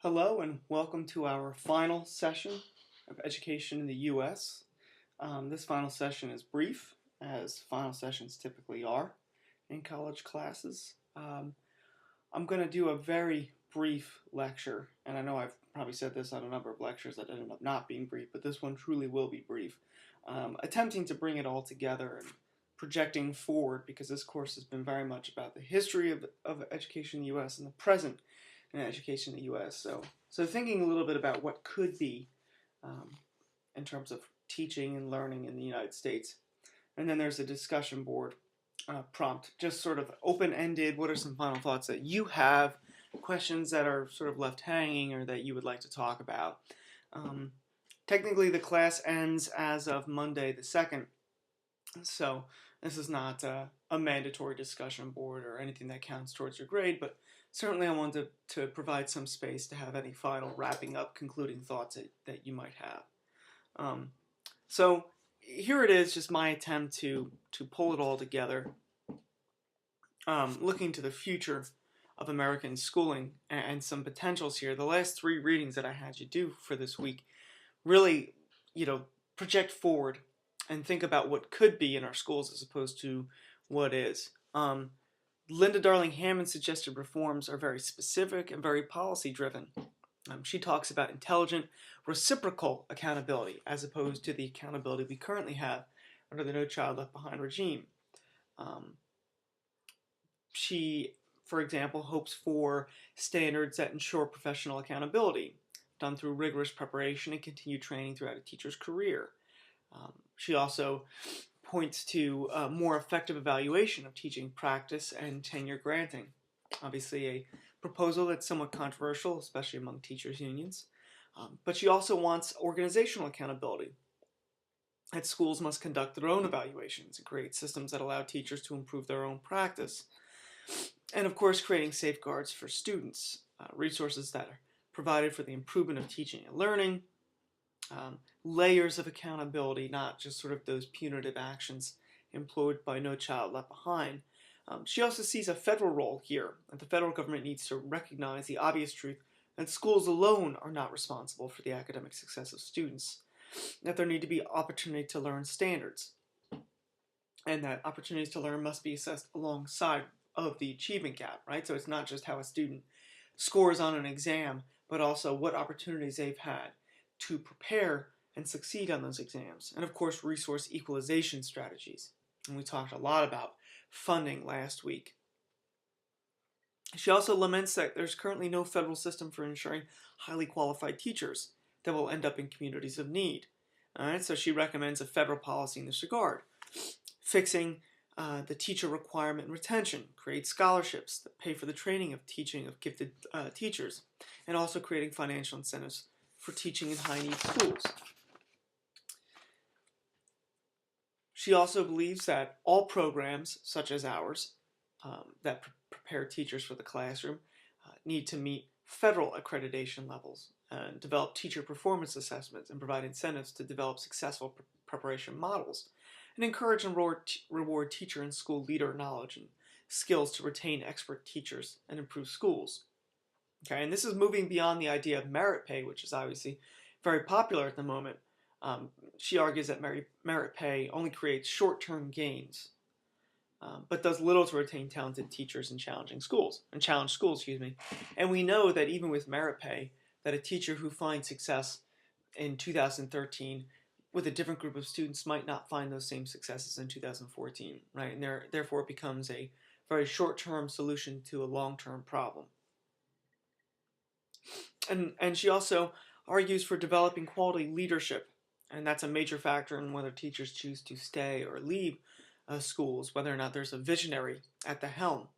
Hello and welcome to our final session of Education in the U.S. This final session is brief, as final sessions typically are in college classes. I'm going to do a very brief lecture, and I know I've probably said this on a number of lectures that ended up not being brief, but this one truly will be brief. Attempting to bring it all together and projecting forward, because this course has been very much about the history of education in the U.S. and the present in education in the U.S. So thinking a little bit about what could be in terms of teaching and learning in the United States. And then there's a discussion board prompt, just sort of open-ended. What are some final thoughts that you have, questions that are sort of left hanging or that you would like to talk about? Technically, the class ends as of Monday the 2nd, so this is not a mandatory discussion board or anything that counts towards your grade, but certainly I wanted to provide some space to have any final wrapping up, concluding thoughts that you might have. So here it is, just my attempt to pull it all together, looking to the future of American schooling and some potentials here. The last 3 readings that I had you do for this week really, project forward and think about what could be in our schools as opposed to what is. Linda Darling Hammond's suggested reforms are very specific and very policy driven. She talks about intelligent, reciprocal accountability as opposed to the accountability we currently have under the No Child Left Behind regime. She, for example, hopes for standards that ensure professional accountability, done through rigorous preparation and continued training throughout a teacher's career. She also points to more effective evaluation of teaching practice and tenure granting. Obviously a proposal that's somewhat controversial, especially among teachers' unions. But she also wants organizational accountability. That schools must conduct their own evaluations and create systems that allow teachers to improve their own practice. And of course, creating safeguards for students, resources that are provided for the improvement of teaching and learning, layers of accountability, not just sort of those punitive actions employed by No Child Left Behind. She also sees a federal role here, that the federal government needs to recognize the obvious truth that schools alone are not responsible for the academic success of students, that there need to be opportunity to learn standards, and that opportunities to learn must be assessed alongside of the achievement gap, right? So it's not just how a student scores on an exam, but also what opportunities they've had to prepare and succeed on those exams. And of course, resource equalization strategies. And we talked a lot about funding last week. She also laments that there's currently no federal system for ensuring highly qualified teachers that will end up in communities of need. All right, so she recommends a federal policy in this regard. Fixing the teacher requirement and retention, create scholarships that pay for the training of teaching of gifted teachers, and also creating financial incentives for teaching in high-need schools. She also believes that all programs, such as ours, that prepare teachers for the classroom, need to meet federal accreditation levels and develop teacher performance assessments and provide incentives to develop successful preparation models, and encourage and reward teacher and school leader knowledge and skills to retain expert teachers and improve schools. Okay, and this is moving beyond the idea of merit pay, which is obviously very popular at the moment. She argues that merit pay only creates short-term gains, but does little to retain talented teachers in challenged schools. And we know that even with merit pay, that a teacher who finds success in 2013 with a different group of students might not find those same successes in 2014, right? And therefore it becomes a very short-term solution to a long-term problem. And she also argues for developing quality leadership, and that's a major factor in whether teachers choose to stay or leave schools, whether or not there's a visionary at the helm.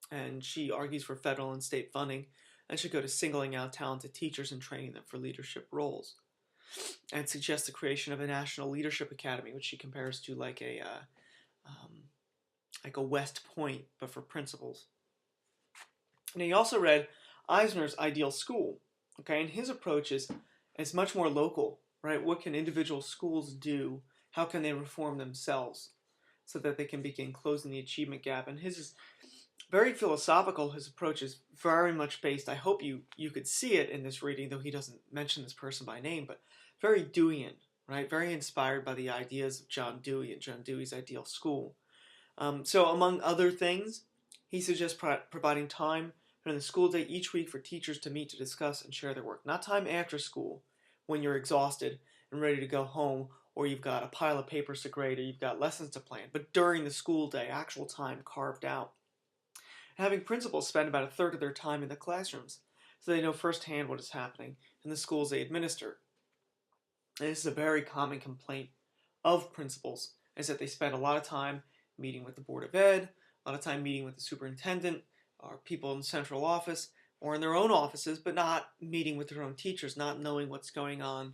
And she argues for federal and state funding that should go to singling out talented teachers and training them for leadership roles, and suggests the creation of a national leadership academy, which she compares to like a West Point, but for principals. And he also read Eisner's Ideal School, okay, and his approach is much more local, right? What can individual schools do? How can they reform themselves so that they can begin closing the achievement gap? And his is Very philosophical. His approach is very much based, I hope you could see it in this reading, though he doesn't mention this person by name, but very Deweyan, right? Very inspired by the ideas of John Dewey and John Dewey's ideal school. So among other things, he suggests providing time during the school day each week for teachers to meet to discuss and share their work. Not time after school when you're exhausted and ready to go home, or you've got a pile of papers to grade, or you've got lessons to plan, but during the school day, actual time carved out. Having principals spend about a third of their time in the classrooms so they know firsthand what is happening in the schools they administer. And this is a very common complaint of principals, is that they spend a lot of time meeting with the Board of Ed, a lot of time meeting with the superintendent, or people in the central office, or in their own offices, but not meeting with their own teachers, not knowing what's going on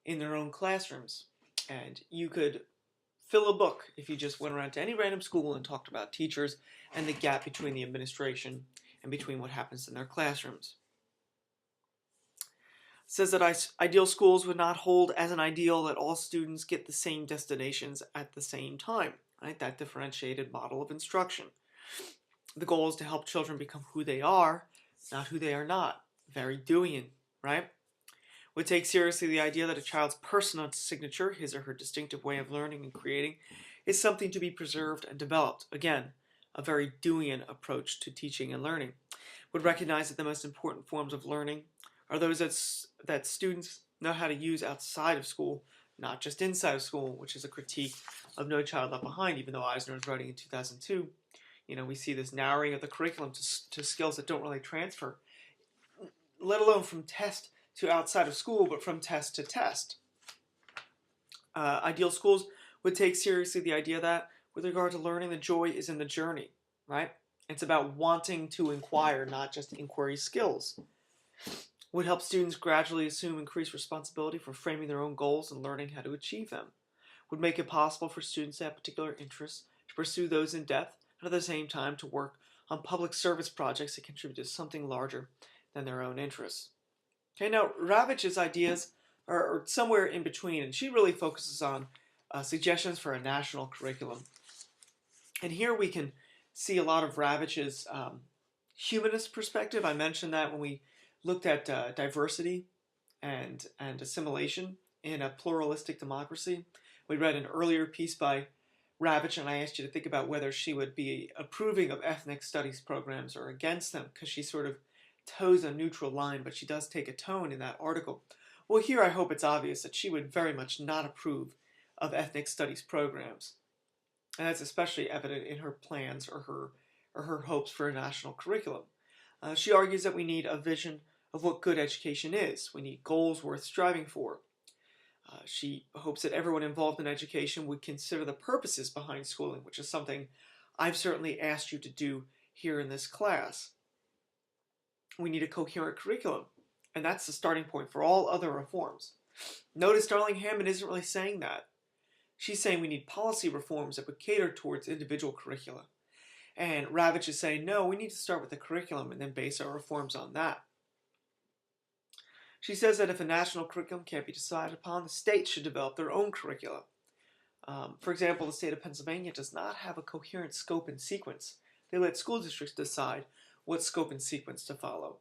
in their own classrooms. And you could fill a book if you just went around to any random school and talked about teachers and the gap between the administration and between what happens in their classrooms. It says that ideal schools would not hold as an ideal that all students get the same destinations at the same time, right? That differentiated model of instruction. The goal is to help children become who they are, not who they are not. Very Deweyan, right? Would take seriously the idea that a child's personal signature, his or her distinctive way of learning and creating, is something to be preserved and developed. Again, a very Deweyan approach to teaching and learning. Would recognize that the most important forms of learning are those that students know how to use outside of school, not just inside of school, which is a critique of No Child Left Behind, even though Eisner was writing in 2002. We see this narrowing of the curriculum to skills that don't really transfer, let alone from test to outside of school, but from test to test. Ideal schools would take seriously the idea that, with regard to learning, the joy is in the journey, right? It's about wanting to inquire, not just inquiry skills. Would help students gradually assume increased responsibility for framing their own goals and learning how to achieve them. Would make it possible for students to have particular interests, to pursue those in depth, and at the same time to work on public service projects that contribute to something larger than their own interests. Okay, now Ravitch's ideas are somewhere in between, and she really focuses on suggestions for a national curriculum. And here we can see a lot of Ravitch's humanist perspective. I mentioned that when we looked at diversity and assimilation in a pluralistic democracy. We read an earlier piece by Ravitch, and I asked you to think about whether she would be approving of ethnic studies programs or against them, because she sort of toes a neutral line, but she does take a tone in that article. Well, here I hope it's obvious that she would very much not approve of ethnic studies programs. And that's especially evident in her plans or her hopes for a national curriculum. She argues that we need a vision of what good education is. We need goals worth striving for. She hopes that everyone involved in education would consider the purposes behind schooling, which is something I've certainly asked you to do here in this class. We need a coherent curriculum, and that's the starting point for all other reforms. Notice Darling Hammond isn't really saying that. She's saying we need policy reforms that would cater towards individual curricula. And Ravitch is saying, no, we need to start with the curriculum and then base our reforms on that. She says that if a national curriculum can't be decided upon, the states should develop their own curricula. For example, the state of Pennsylvania does not have a coherent scope and sequence. They let school districts decide what scope and sequence to follow.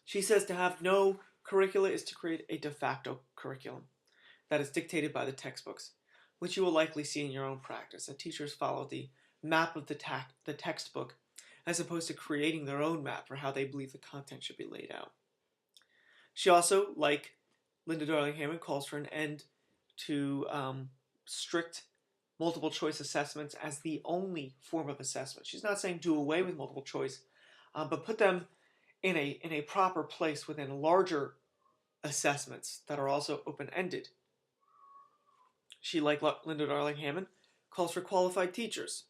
She says to have no curricula is to create a de facto curriculum that is dictated by the textbooks, which you will likely see in your own practice, that teachers follow the map of the textbook as opposed to creating their own map for how they believe the content should be laid out. She also, like Linda Darling Hammond, calls for an end to strict multiple choice assessments as the only form of assessment. She's not saying do away with multiple choice, but put them in a proper place within larger assessments that are also open-ended. She, like Linda Darling Hammond, calls for qualified teachers.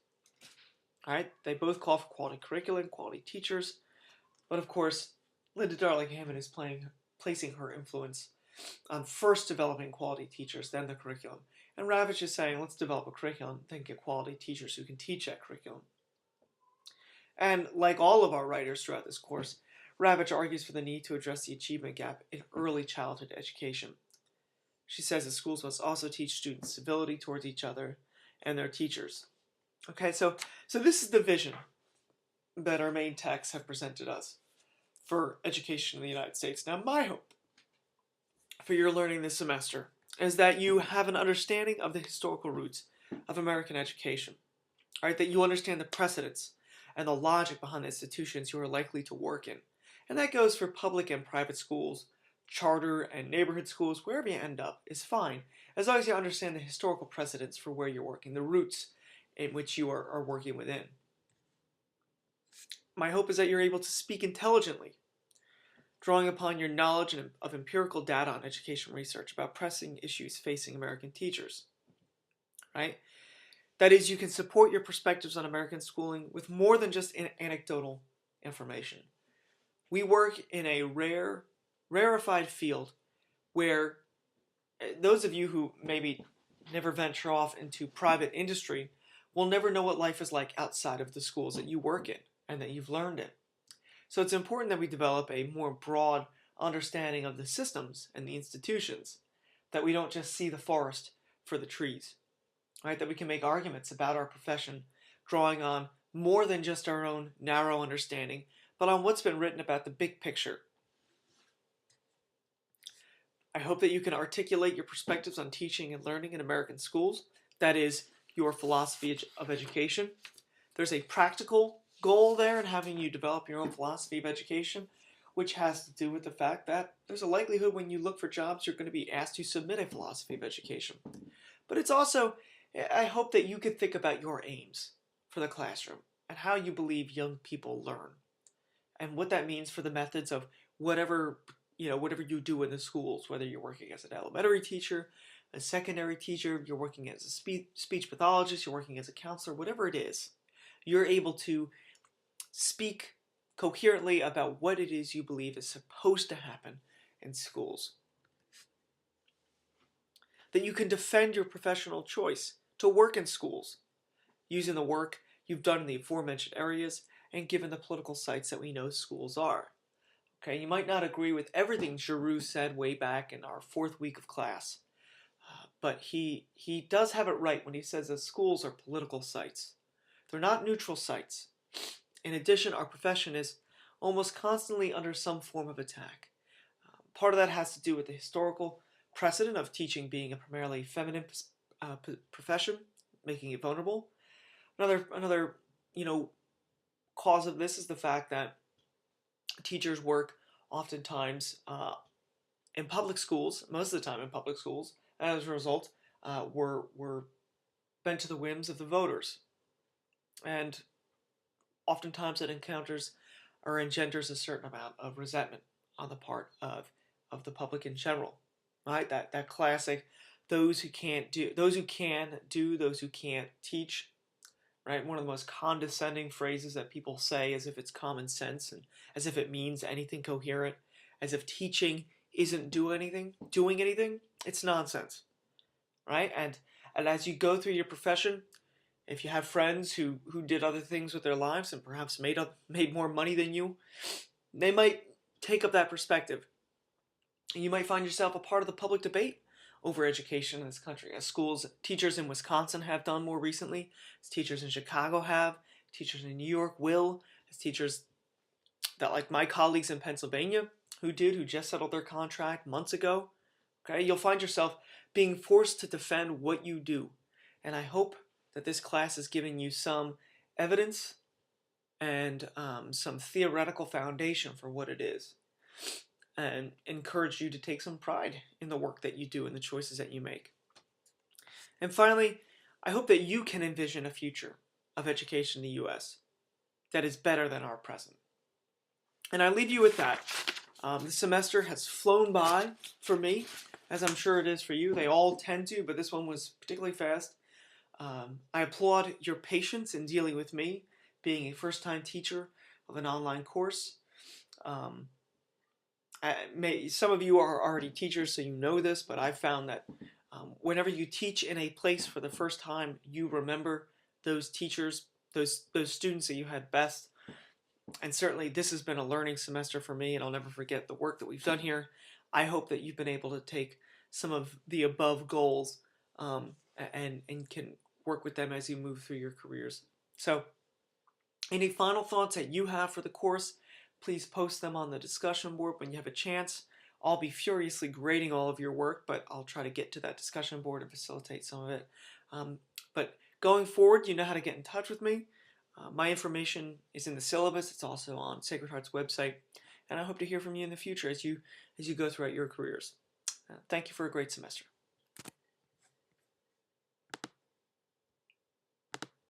All right, they both call for quality curriculum, quality teachers, but of course, Linda Darling Hammond is placing her influence on first developing quality teachers, then the curriculum. And Ravitch is saying, let's develop a curriculum, then get quality teachers who can teach that curriculum. And like all of our writers throughout this course, Ravitch argues for the need to address the achievement gap in early childhood education. She says that schools must also teach students civility towards each other and their teachers. Okay, so this is the vision. that our main texts have presented us for education in the United States. Now, my hope for your learning this semester is that you have an understanding of the historical roots of American education, right? That you understand the precedents and the logic behind the institutions you are likely to work in. And that goes for public and private schools, charter and neighborhood schools, wherever you end up is fine, as long as you understand the historical precedents for where you're working, the roots in which you are working within. My hope is that you're able to speak intelligently, drawing upon your knowledge of empirical data on education research about pressing issues facing American teachers, right? That is, you can support your perspectives on American schooling with more than just anecdotal information. We work in a rarefied field where those of you who maybe never venture off into private industry will never know what life is like outside of the schools that you work in and that you've learned in. So it's important that we develop a more broad understanding of the systems and the institutions, that we don't just see the forest for the trees, right? That we can make arguments about our profession, drawing on more than just our own narrow understanding, but on what's been written about the big picture. I hope that you can articulate your perspectives on teaching and learning in American schools, that is, your philosophy of education. There's a practical goal there in having you develop your own philosophy of education, which has to do with the fact that there's a likelihood when you look for jobs you're going to be asked to submit a philosophy of education. But it's also, I hope that you could think about your aims for the classroom and how you believe young people learn and what that means for the methods of whatever you do in the schools, whether you're working as an elementary teacher, a secondary teacher, you're working as a speech pathologist, you're working as a counselor, whatever it is, you're able to speak coherently about what it is you believe is supposed to happen in schools. That you can defend your professional choice to work in schools, using the work you've done in the aforementioned areas and given the political sites that we know schools are. Okay, you might not agree with everything Giroux said way back in our 4th week of class, but he does have it right when he says that schools are political sites. They're not neutral sites. In addition, our profession is almost constantly under some form of attack. Part of that has to do with the historical precedent of teaching being a primarily feminine profession, making it vulnerable. Another cause of this is the fact that teachers work oftentimes in public schools, most of the time in public schools, and as a result, we're bent to the whims of the voters. And oftentimes it encounters or engenders a certain amount of resentment on the part of the public in general, right? That classic, those who can do, those who can't teach, right? One of the most condescending phrases that people say as if it's common sense and as if it means anything coherent, as if teaching isn't doing anything. It's nonsense, right? And as you go through your profession, if you have friends who did other things with their lives and perhaps made more money than you, they might take up that perspective. And you might find yourself a part of the public debate over education in this country, as teachers in Wisconsin have done more recently, as teachers in Chicago have, teachers in New York will, as teachers that, like my colleagues in Pennsylvania, who just settled their contract months ago. Okay, you'll find yourself being forced to defend what you do. And I hope that this class is giving you some evidence and some theoretical foundation for what it is, and encourage you to take some pride in the work that you do and the choices that you make. And finally, I hope that you can envision a future of education in the U.S. that is better than our present. And I leave you with that. This semester has flown by for me, as I'm sure it is for you. They all tend to, but this one was particularly fast. I applaud your patience in dealing with me, being a first-time teacher of an online course. Some of you are already teachers, so you know this, but I've found that whenever you teach in a place for the first time, you remember those teachers, those students that you had best. And certainly this has been a learning semester for me, and I'll never forget the work that we've done here. I hope that you've been able to take some of the above goals and can work with them as you move through your careers. So Any final thoughts that you have for the course, please post them on the discussion board when you have a chance. I'll be furiously grading all of your work, but I'll try to get to that discussion board and facilitate some of it. But going forward, you know how to get in touch with me. My information is in the syllabus. It's also on Sacred Heart's website. And I hope to hear from you in the future as you go throughout your careers. Thank you for a great semester.